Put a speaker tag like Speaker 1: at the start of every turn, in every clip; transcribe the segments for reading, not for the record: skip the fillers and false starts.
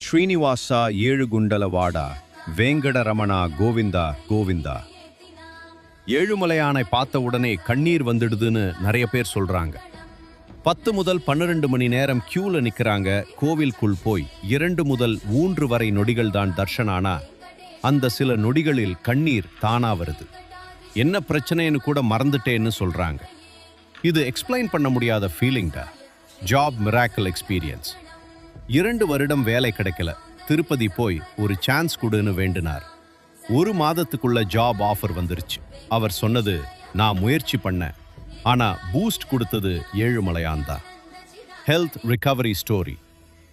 Speaker 1: ஸ்ரீனிவாசா ஏழுகுண்டலவாடா வேங்கடரமணா கோவிந்தா கோவிந்தா. ஏழுமலையானை பார்த்த உடனே கண்ணீர் வந்துடுதுன்னு நிறைய பேர் சொல்றாங்க. 10 முதல் 12 மணி நேரம் கியூல நிக்கிறாங்க. கோவிலுக்குள் போய் 2 முதல் 3 வரை நொடிகள் தான் தர்ஷனானா அந்த சில நொடிகளில் கண்ணீர் தானா வருது. என்ன பிரச்சனைன்னு கூட மறந்துட்டேன்னு சொல்றாங்க. இது எக்ஸ்பிளைன் பண்ண முடியாத ஃபீலிங்டா. Job miracle experience. 2 வருடம் வேலை கிடைக்கல. திருப்பதி போய் ஒரு சான்ஸ் கொடுன்னு வேண்டினார். 1 மாதத்துக்குள்ள ஜாப் ஆஃபர் வந்துருச்சு. அவர் சொன்னது, நான் முயற்சி பண்ணேன், ஆனா பூஸ்ட் கொடுத்தது ஏழுமலையான் தான். Health recovery story.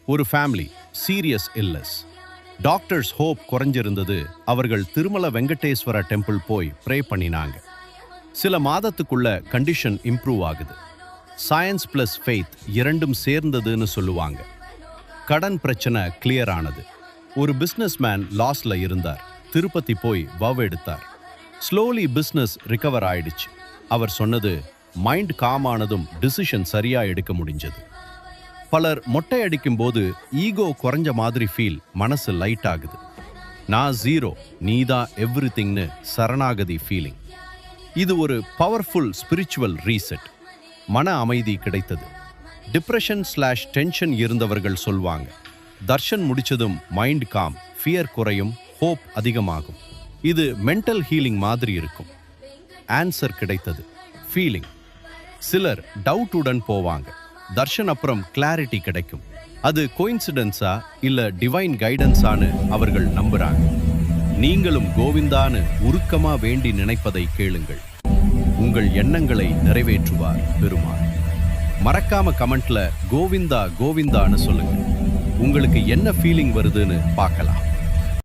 Speaker 1: ஒரு family serious illness. Doctors hope குறைஞ்சிருந்தது. அவர்கள் திருமல வெங்கடேஸ்வர டெம்பிள் போய் ப்ரே பண்ணினாங்க. சில மாதத்துக்குள்ள கண்டிஷன் இம்ப்ரூவ் ஆகுது. சயின்ஸ் பிளஸ் ஃபெய்த் இரண்டும் சேர்ந்ததுன்னு சொல்லுவாங்க. கடன் பிரச்சனை கிளியர் ஆனது. ஒரு பிஸ்னஸ்மேன் லாஸ்ல இருந்தார். திருப்பதி போய் வவ் எடுத்தார். ஸ்லோலி பிஸ்னஸ் ரிகவர் ஆயிடுச்சு. அவர் சொன்னது, மைண்ட் காம் ஆனதும் டிசிஷன் சரியா எடுக்க முடிஞ்சது. பலர் மொட்டை அடிக்கும் போது ஈகோ குறைஞ்ச மாதிரி ஃபீல், மனசு லைட் ஆகுது. நான் ஜீரோ, நீதான் எவ்ரிதிங்னு சரணாகதி ஃபீலிங். இது ஒரு பவர்ஃபுல் ஸ்பிரிச்சுவல் ரீசெட். மன அமைதி கிடைத்தது. டிப்ரெஷன்/டென்ஷன் இருந்தவர்கள் சொல்வாங்க, தர்ஷன் முடிச்சதும் மைண்ட் காம், ஃபியர் குறையும், ஹோப் அதிகமாகும். இது மென்டல் ஹீலிங் மாதிரி இருக்கும். ஆன்சர் கிடைத்தது. ஃபீலிங். சிலர் டவுட்டுடன் போவாங்க. தர்ஷன் அப்புறம் கிளாரிட்டி கிடைக்கும். அது கோயின்சிடென்ஸா இல்ல டிவைன் கைடன்ஸான்னு அவர்கள் நம்புறாங்க. நீங்களும் கோவிந்தான்னு உருக்கமா வேண்டி நினைப்பதை கேளுங்கள். உங்கள் எண்ணங்களை நிறைவேற்றுவார் பெருமாள். மறக்காம கமெண்ட்ல கோவிந்தா கோவிந்தான்னு சொல்லுங்க. உங்களுக்கு என்ன ஃபீலிங் வருதுன்னு பார்க்கலாம்.